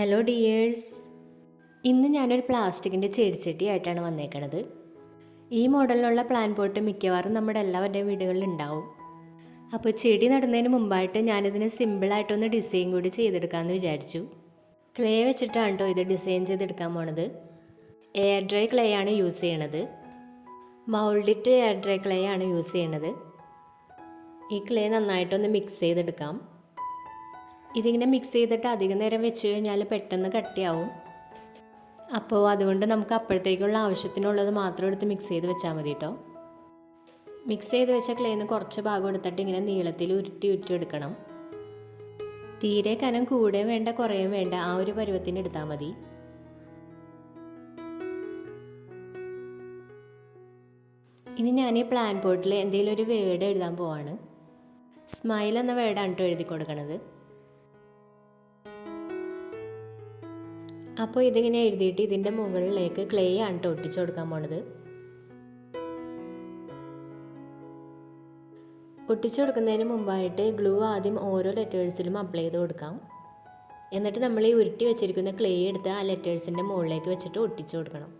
Hello dears, ഇന്ന് ഞാനൊരു പ്ലാസ്റ്റിക്കിൻ്റെ ചെടിച്ചട്ടിയായിട്ടാണ് വന്നേക്കണത്. ഈ മോഡലിലുള്ള പ്ലാൻ പോട്ട് മിക്കവാറും നമ്മുടെ എല്ലാവരുടെയും വീടുകളിൽ ഉണ്ടാവും. അപ്പോൾ ചെടി നടുന്നതിന് മുമ്പായിട്ട് ഞാനിതിന് സിമ്പിളായിട്ടൊന്ന് ഡിസൈൻ കൂടി ചെയ്തെടുക്കാമെന്ന് വിചാരിച്ചു. ക്ലേ വെച്ചിട്ടാണ് കേട്ടോ ഇത് ഡിസൈൻ ചെയ്തെടുക്കാൻ പോണത്. എയർ ഡ്രൈ ക്ലേ ആണ് യൂസ് ചെയ്യണത്. മൗൾഡിറ്റ് എയർ ഡ്രൈ ക്ലേ ആണ് യൂസ് ചെയ്യണത്. ഈ ക്ലേ നന്നായിട്ടൊന്ന് മിക്സ് ചെയ്തെടുക്കാം. ഇതിങ്ങനെ മിക്സ് ചെയ്തിട്ട് അധികം നേരം വെച്ച് കഴിഞ്ഞാൽ പെട്ടെന്ന് കട്ടിയാവും. അപ്പോൾ അതുകൊണ്ട് നമുക്ക് അപ്പോഴത്തേക്കുള്ള ആവശ്യത്തിനുള്ളത് മാത്രം എടുത്ത് മിക്സ് ചെയ്ത് വെച്ചാൽ മതി കേട്ടോ. മിക്സ് ചെയ്ത് വെച്ച ക്ലേന്ന് കുറച്ച് ഭാഗം എടുത്തിട്ട് ഇങ്ങനെ നീളത്തിൽ ഉരുട്ടി എടുക്കണം. തീരെ കനം കൂടുകയും വേണ്ട കുറയും വേണ്ട, ആ ഒരു പരുവത്തിന് എടുത്താൽ മതി. ഇനി ഞാൻ ഈ പ്ലാൻ പോട്ടിൽ എന്തെങ്കിലും ഒരു വേർഡ് എഴുതാൻ പോവാണ്. സ്മൈൽ എന്ന വേർഡാണ് കേട്ടോ എഴുതി കൊടുക്കണത്. അപ്പോൾ ഇതിങ്ങനെ എഴുതിയിട്ട് ഇതിൻ്റെ മുകളിലേക്ക് ക്ലേ ആണ് കേട്ടോ ഒട്ടിച്ചു കൊടുക്കാൻ പോണത്. ഒട്ടിച്ചു കൊടുക്കുന്നതിന് മുമ്പായിട്ട് ഗ്ലൂ ആദ്യം ഓരോ ലെറ്റേഴ്സിലും അപ്ലൈ ചെയ്ത് കൊടുക്കാം. എന്നിട്ട് നമ്മൾ ഈ ഉരുട്ടി വെച്ചിരിക്കുന്ന ക്ലേ എടുത്ത് ആ ലെറ്റേഴ്സിൻ്റെ മുകളിലേക്ക് വെച്ചിട്ട് ഒട്ടിച്ചു കൊടുക്കണം.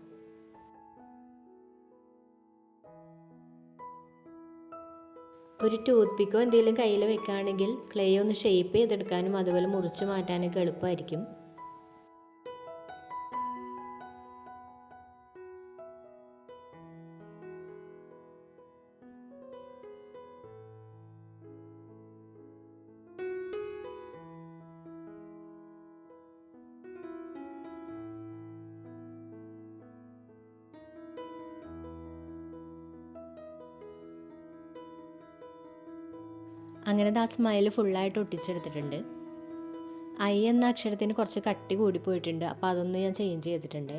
ഒരു ടൂത്ത് പിക്കോ എന്തെങ്കിലും കയ്യിൽ വെക്കുകയാണെങ്കിൽ ക്ലേ ഒന്ന് ഷേപ്പ് ചെയ്തെടുക്കാനും അതുപോലെ മുറിച്ച് മാറ്റാനൊക്കെ എളുപ്പമായിരിക്കും. അങ്ങനെ ആ സ്മൈൽ ഫുള്ളായിട്ട് ഒട്ടിച്ചെടുത്തിട്ടുണ്ട്. ഐ എന്ന അക്ഷരത്തിന് കുറച്ച് കട്ടി കൂടിപ്പോയിട്ടുണ്ട്, അപ്പോൾ അതൊന്ന് ഞാൻ ചേഞ്ച് ചെയ്തിട്ടുണ്ട്.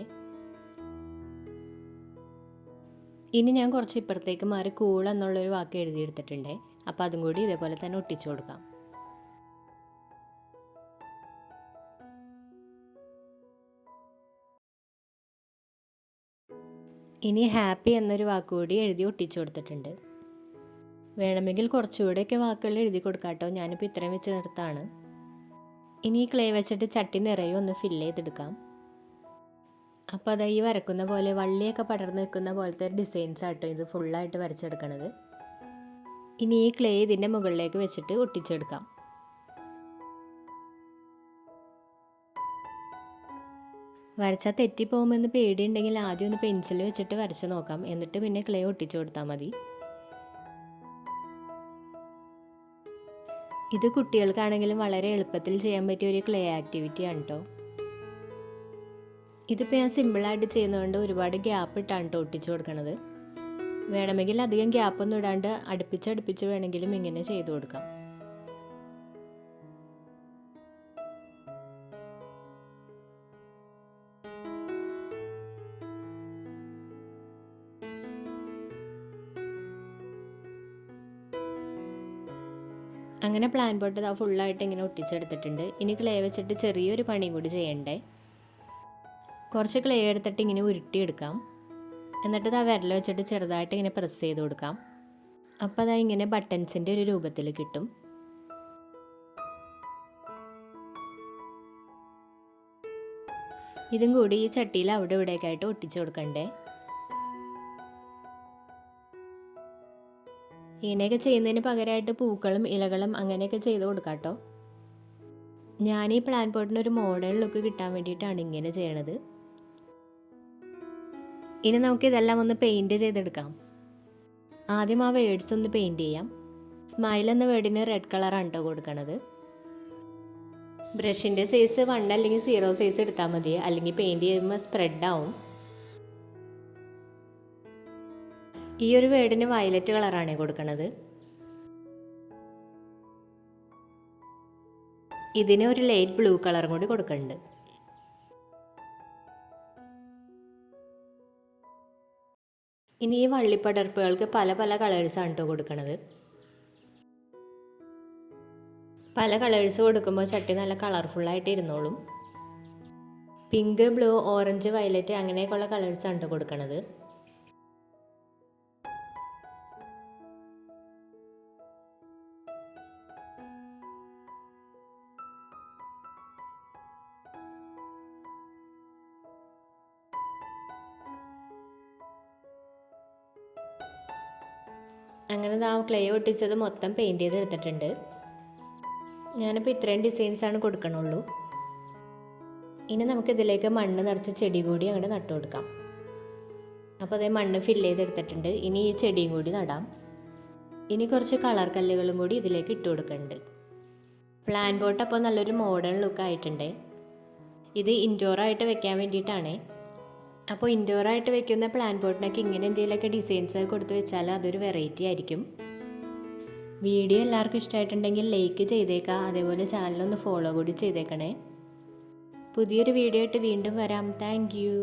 ഇനി ഞാൻ കുറച്ച് ഇപ്പുറത്തേക്ക് മാറി കൂൾ എന്നുള്ളൊരു വാക്ക് എഴുതിയെടുത്തിട്ടുണ്ട്. അപ്പോൾ അതും കൂടി ഇതേപോലെ തന്നെ ഒട്ടിച്ചു കൊടുക്കാം. ഇനി ഹാപ്പി എന്നൊരു വാക്കുകൂടി എഴുതി ഒട്ടിച്ചു കൊടുത്തിട്ടുണ്ട്. വേണമെങ്കിൽ കുറച്ചുകൂടെയൊക്കെ വാക്കുകൾ എഴുതി കൊടുക്കാം കേട്ടോ. ഞാനിപ്പോൾ ഇത്രയും വെച്ച് നിർത്താണ്. ഇനി ഈ ക്ലേ വെച്ചിട്ട് ചട്ടി നിറയെ ഒന്ന് ഫില്ല് ചെയ്തെടുക്കാം. അപ്പോൾ അത് ഈ വരക്കുന്ന പോലെ വള്ളിയൊക്കെ പടർന്ന് നിൽക്കുന്ന പോലത്തെ ഡിസൈൻസ് ആട്ടോ ഇത് ഫുള്ളായിട്ട് വരച്ചെടുക്കണത്. ഇനി ഈ ക്ലേ ഇതിൻ്റെ മുകളിലേക്ക് വെച്ചിട്ട് ഒട്ടിച്ചെടുക്കാം. വരച്ചാൽ തെറ്റിപ്പോകുമെന്ന് പേടിയുണ്ടെങ്കിൽ ആദ്യം ഒന്ന് പെൻസിൽ വെച്ചിട്ട് വരച്ച് നോക്കാം. എന്നിട്ട് പിന്നെ ക്ലേ ഒട്ടിച്ചു കൊടുത്താൽ മതി. ഇത് കുട്ടികൾക്കാണെങ്കിലും വളരെ എളുപ്പത്തിൽ ചെയ്യാൻ പറ്റിയ ഒരു ക്ലേ ആക്ടിവിറ്റിയാണ് കേട്ടോ. ഇതിപ്പോൾ ഞാൻ സിമ്പിളായിട്ട് ചെയ്യുന്നതുകൊണ്ട് ഒരുപാട് ഗ്യാപ്പ് ഇട്ടാണ് കേട്ടോ ഒട്ടിച്ചു കൊടുക്കണത്. വേണമെങ്കിൽ അധികം ഗ്യാപ്പൊന്നും ഇടാണ്ട് അടുപ്പിച്ച് വേണമെങ്കിലും ഇങ്ങനെ ചെയ്തു കൊടുക്കാം. അങ്ങനെ പ്ലാൻ പോട്ട് ഇതാ ഫുള്ളായിട്ട് ഇങ്ങനെ ഒട്ടിച്ചെടുത്തിട്ടുണ്ട്. ഇനി ക്ലേ വെച്ചിട്ട് ചെറിയൊരു പണിയും കൂടി ചെയ്യണ്ടേ. കുറച്ച് ക്ലേ എടുത്തിട്ട് ഇങ്ങനെ ഉരുട്ടിയെടുക്കാം. എന്നിട്ട് ഇതാ വിരൽ വെച്ചിട്ട് ചെറുതായിട്ട് ഇങ്ങനെ പ്രസ് ചെയ്ത് കൊടുക്കാം. അപ്പോൾ അതാ ഇങ്ങനെ ബട്ടൺസിൻ്റെ ഒരു രൂപത്തിൽ കിട്ടും. ഇതും കൂടി ഈ ചട്ടിയിൽ അവിടെ ഇവിടെയൊക്കെയായിട്ട് ഒട്ടിച്ചു കൊടുക്കണ്ടേ. ഇങ്ങനെയൊക്കെ ചെയ്യുന്നതിന് പകരമായിട്ട് പൂക്കളും ഇലകളും അങ്ങനെയൊക്കെ ചെയ്ത് കൊടുക്കാം കേട്ടോ. ഞാൻ ഈ പ്ലാൻ പോട്ടിനൊരു മോഡേൺ ലുക്ക് കിട്ടാൻ വേണ്ടിയിട്ടാണ് ഇങ്ങനെ ചെയ്യണത്. ഇനി നമുക്ക് ഇതെല്ലാം ഒന്ന് പെയിൻറ്റ് ചെയ്തെടുക്കാം. ആദ്യം ആ വേർഡ്സ് ഒന്ന് പെയിൻറ്റ് ചെയ്യാം. സ്മൈൽ എന്ന വേർഡിന് റെഡ് കളറാണ് കേട്ടോ കൊടുക്കണത്. ബ്രഷിൻ്റെ സൈസ് 1 അല്ലെങ്കിൽ 0 സൈസ് എടുത്താൽ മതി, അല്ലെങ്കിൽ പെയിൻറ്റ് ചെയ്യുമ്പോൾ സ്പ്രെഡ് ആവും. ഈ ഒരു വേർഡിന് വയലറ്റ് കളറാണ് കൊടുക്കണത്. ഇതിന് ഒരു ലൈറ്റ് ബ്ലൂ കളറും കൂടി കൊടുക്കുന്നുണ്ട്. ഇനി ഈ വള്ളിപ്പടർപ്പുകൾക്ക് പല പല കളേഴ്സാണ് കേട്ടോ കൊടുക്കണത്. പല കളേഴ്സ് കൊടുക്കുമ്പോൾ ചട്ടി നല്ല കളർഫുള്ളായിട്ട് ഇരുന്നോളും. പിങ്ക്, ബ്ലൂ, ഓറഞ്ച്, വയലറ്റ് അങ്ങനെയൊക്കെയുള്ള കളേഴ്സാണ് കേട്ടോ കൊടുക്കണത്. അങ്ങനെ ആ ക്ലേ ഒട്ടിച്ചത് മൊത്തം പെയിൻറ്റ് ചെയ്തെടുത്തിട്ടുണ്ട്. ഞാനിപ്പോൾ ഇത്രയും ഡിസൈൻസാണ് കൊടുക്കണുള്ളൂ. ഇനി നമുക്കിതിലേക്ക് മണ്ണ് നിറച്ച് ചെടി കൂടി അങ്ങോട്ട് നട്ടു കൊടുക്കാം. അപ്പോൾ അതേ മണ്ണ് ഫില്ല് ചെയ്തെടുത്തിട്ടുണ്ട്. ഇനി ഈ ചെടിയും കൂടി നടാം. ഇനി കുറച്ച് കളർ കല്ലുകളും കൂടി ഇതിലേക്ക് ഇട്ട് കൊടുക്കുന്നുണ്ട്. പ്ലാൻ പോട്ട് അപ്പോൾ നല്ലൊരു മോഡേൺ ലുക്ക് ആയിട്ടുണ്ട്. ഇത് ഇൻഡോറായിട്ട് വെക്കാൻ വേണ്ടിയിട്ടാണ്. അപ്പോൾ ഇൻഡോറായിട്ട് വെക്കുന്ന പ്ലാൻ പോട്ടിനൊക്കെ ഇങ്ങനെ എന്തെങ്കിലുമൊക്കെ ഡിസൈൻസ് കൊടുത്ത് വെച്ചാൽ അതൊരു വെറൈറ്റി ആയിരിക്കും. വീഡിയോ എല്ലാവർക്കും ഇഷ്ടമായിട്ടുണ്ടെങ്കിൽ ലൈക്ക് ചെയ്തേക്കാം. അതേപോലെ ചാനലൊന്ന് ഫോളോ കൂടി ചെയ്തേക്കണേ. പുതിയൊരു വീഡിയോ ആയിട്ട് വീണ്ടും വരാം. Thank you.